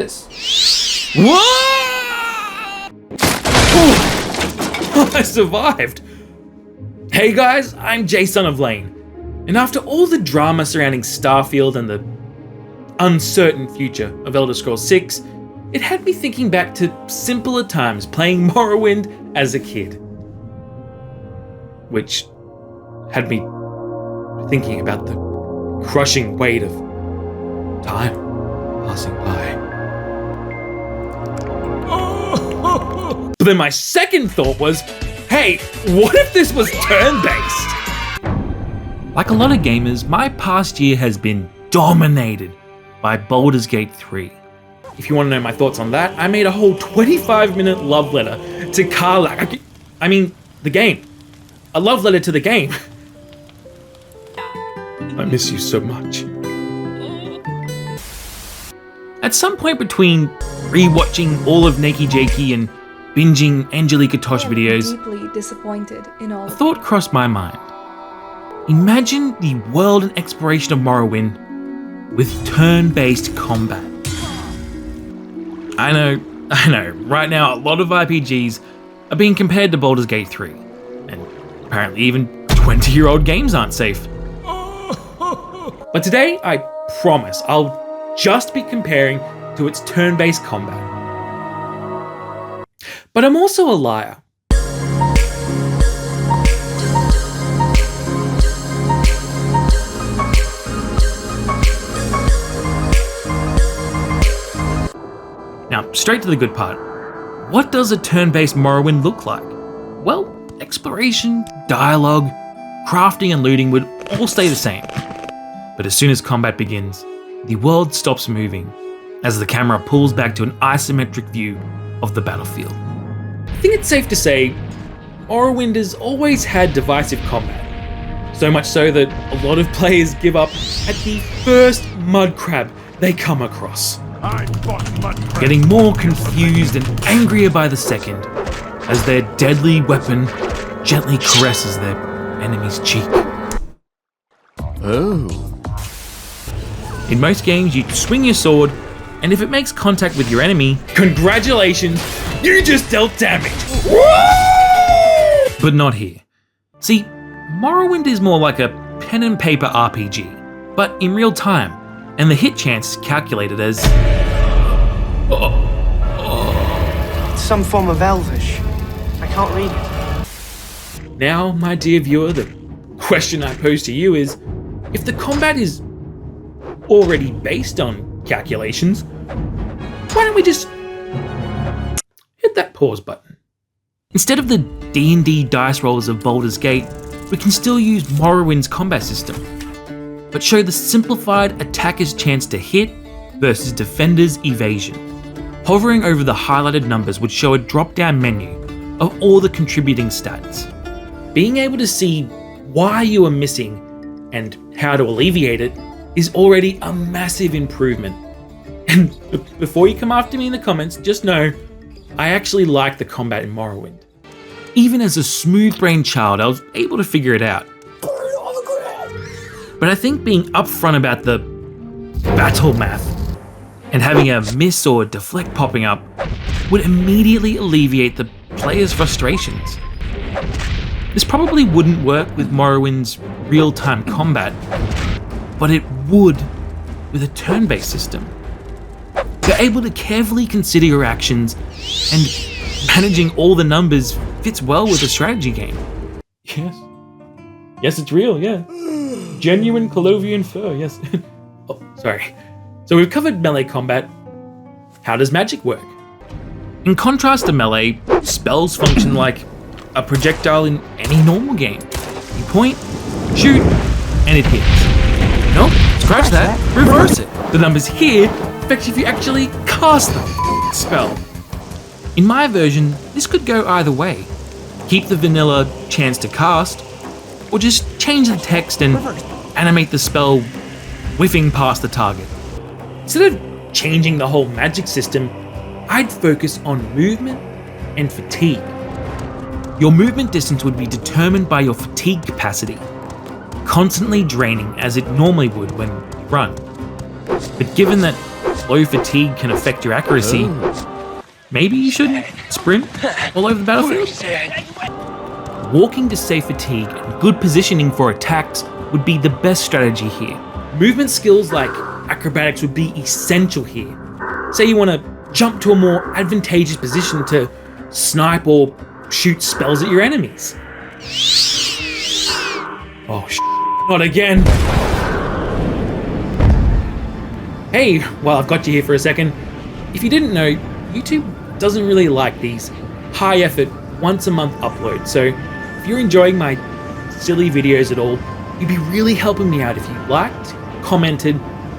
this? What? Oh, I survived. Hey guys, I'm Jay Son of Lane. And after all the drama surrounding Starfield and the uncertain future of Elder Scrolls 6, it had me thinking back to simpler times playing Morrowind as a kid. Which had me thinking about the crushing weight of time passing by. But then my second thought was, hey, what if this was turn-based? Like a lot of gamers, my past year has been dominated by Baldur's Gate 3. If you want to know my thoughts on that, I made a whole 25-minute love letter to Karlach. I mean, the game. A love letter to the game. I miss you so much. At some point between rewatching all of Nakey Jakey and binging Angelica Tosh videos, deeply disappointed in all. A thought crossed my mind. Imagine the world and exploration of Morrowind with turn-based combat. I know, right now a lot of RPGs are being compared to Baldur's Gate 3, and apparently even 20-year-old games aren't safe. But today, I promise, I'll just be comparing to its turn-based combat. But I'm also a liar. Now, straight to the good part. What does a turn-based Morrowind look like? Well, exploration, dialogue, crafting and looting would all stay the same. But as soon as combat begins, the world stops moving as the camera pulls back to an isometric view of the battlefield. I think it's safe to say Morrowind has always had divisive combat. So much so that a lot of players give up at the first mud crab they come across. Getting more confused and angrier by the second as their deadly weapon gently caresses their enemy's cheek. Oh. In most games, you swing your sword, and if it makes contact with your enemy, congratulations, you just dealt damage. But not here. See, Morrowind is more like a pen and paper RPG, but in real time, and the hit chance is calculated as... It's some form of Elvish. I can't read it. Now, my dear viewer, the question I pose to you is, if the combat is already based on calculations, why don't we just hit that pause button? Instead of the D&D dice rolls of Baldur's Gate, we can still use Morrowind's combat system, but show the simplified attacker's chance to hit versus defender's evasion. Hovering over the highlighted numbers would show a drop-down menu of all the contributing stats. Being able to see why you are missing and how to alleviate it is already a massive improvement. And before you come after me in the comments, just know I actually like the combat in Morrowind. Even as a smooth-brained child, I was able to figure it out. But I think being upfront about the battle math and having a miss or deflect popping up would immediately alleviate the player's frustrations. This probably wouldn't work with Morrowind's real-time combat, but it would with a turn-based system. You're able to carefully consider your actions, and managing all the numbers fits well with a strategy game. Yes, it's real, yeah. Genuine Colovian fur, yes. Oh, sorry. So we've covered melee combat. How does magic work? In contrast to melee, spells function like a projectile in any normal game. You point, shoot, and it hits. Nope, scratch that, reverse it. The numbers here affect if you actually cast the spell. In my version, this could go either way. Keep the vanilla chance to cast, or just change the text and animate the spell whiffing past the target. Instead of changing the whole magic system, I'd focus on movement and fatigue. Your movement distance would be determined by your fatigue capacity, constantly draining as it normally would when you run. But given that slow fatigue can affect your accuracy, maybe you shouldn't sprint all over the battlefield? Walking to save fatigue and good positioning for attacks would be the best strategy here. Movement skills like acrobatics would be essential here. Say you want to jump to a more advantageous position to snipe or shoot spells at your enemies. Oh, not again. Hey, while I've got you here for a second, if you didn't know, YouTube doesn't really like these high effort, once a month uploads, so if you're enjoying my silly videos at all, you'd be really helping me out if you liked, commented,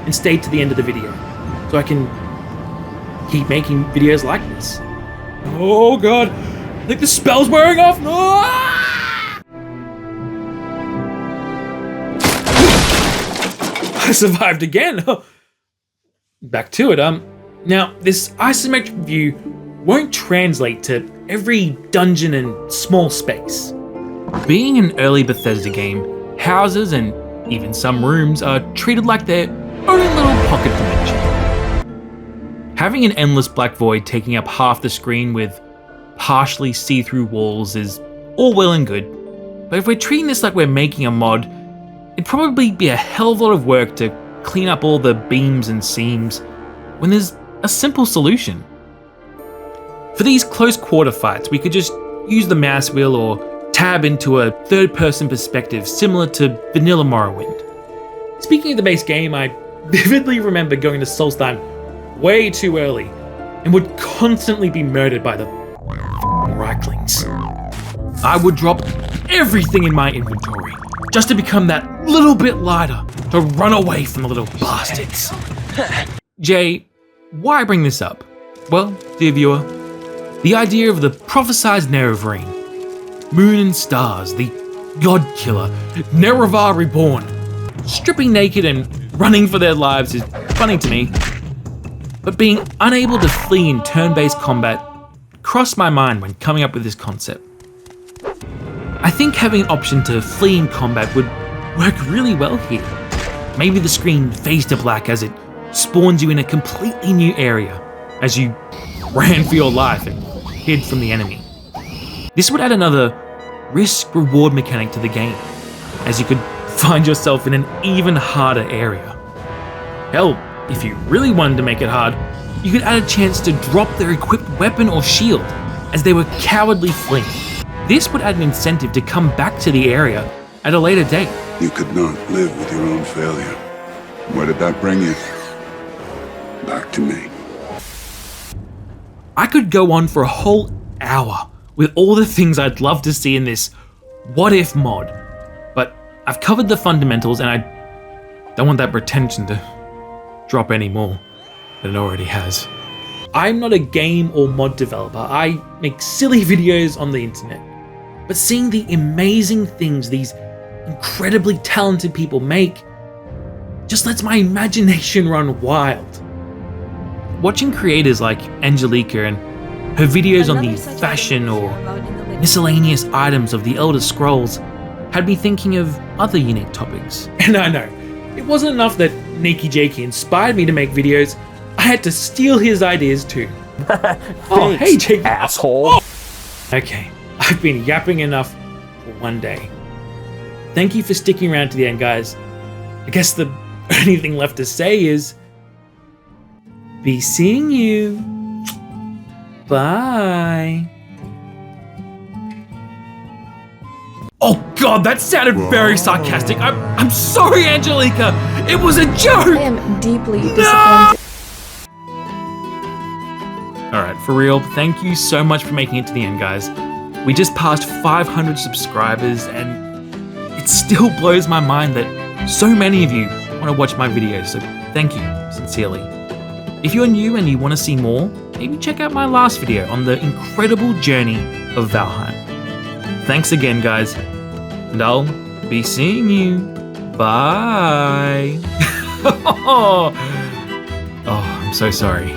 and stayed to the end of the video, so I can keep making videos like this. Oh god, I think the spell's wearing off! No! I survived again! Back to it, now this isometric view won't translate to every dungeon and small space. Being an early Bethesda game, houses and even some rooms are treated like their own little pocket dimension. Having an endless black void taking up half the screen with partially see-through walls is all well and good, but if we're treating this like we're making a mod, it'd probably be a hell of a lot of work to clean up all the beams and seams when there's a simple solution. For these close quarter fights, we could just use the mouse wheel or tab into a third-person perspective similar to vanilla Morrowind. Speaking of the base game, I vividly remember going to Solstheim way too early and would constantly be murdered by the Reiklings. I would drop everything in my inventory just to become that little bit lighter to run away from the little bastards. Jay, why bring this up? Well, dear viewer, the idea of the prophesized Nerevarine, moon and stars, the god killer, Nerevar reborn, stripping naked and running for their lives is funny to me, but being unable to flee in turn-based combat crossed my mind when coming up with this concept. I think having an option to flee in combat would work really well here. Maybe the screen fades to black as it spawns you in a completely new area as you ran for your life and hid from the enemy. This would add another risk-reward mechanic to the game, as you could find yourself in an even harder area. Hell, if you really wanted to make it hard, you could add a chance to drop their equipped weapon or shield as they were cowardly fleeing. This would add an incentive to come back to the area at a later date. You could not live with your own failure. Where did that bring you? Back to me. I could go on for a whole hour with all the things I'd love to see in this what if mod, but I've covered the fundamentals and I don't want that pretension to drop any more than it already has. I'm not a game or mod developer, I make silly videos on the internet, but seeing the amazing things these incredibly talented people make just lets my imagination run wild. Watching creators like Angelica and her videos on the fashion or miscellaneous items of the Elder Scrolls had me thinking of other unique topics. And I know, it wasn't enough that Nikki Jakey inspired me to make videos, I had to steal his ideas too. Oh, hey Jakey. Asshole. Oh. Okay, I've been yapping enough for one day. Thank you for sticking around to the end, guys. I guess the only thing left to say is, be seeing you. Bye. Oh god, that sounded very sarcastic. I'm sorry, Angelica. It was a joke. I am deeply disappointed. Alright, for real, thank you so much for making it to the end, guys. We just passed 500 subscribers, and it still blows my mind that so many of you want to watch my videos, so thank you, sincerely. If you're new and you want to see more, maybe check out my last video on the incredible journey of Valheim. Thanks again, guys, and I'll be seeing you. Bye. Oh, I'm so sorry.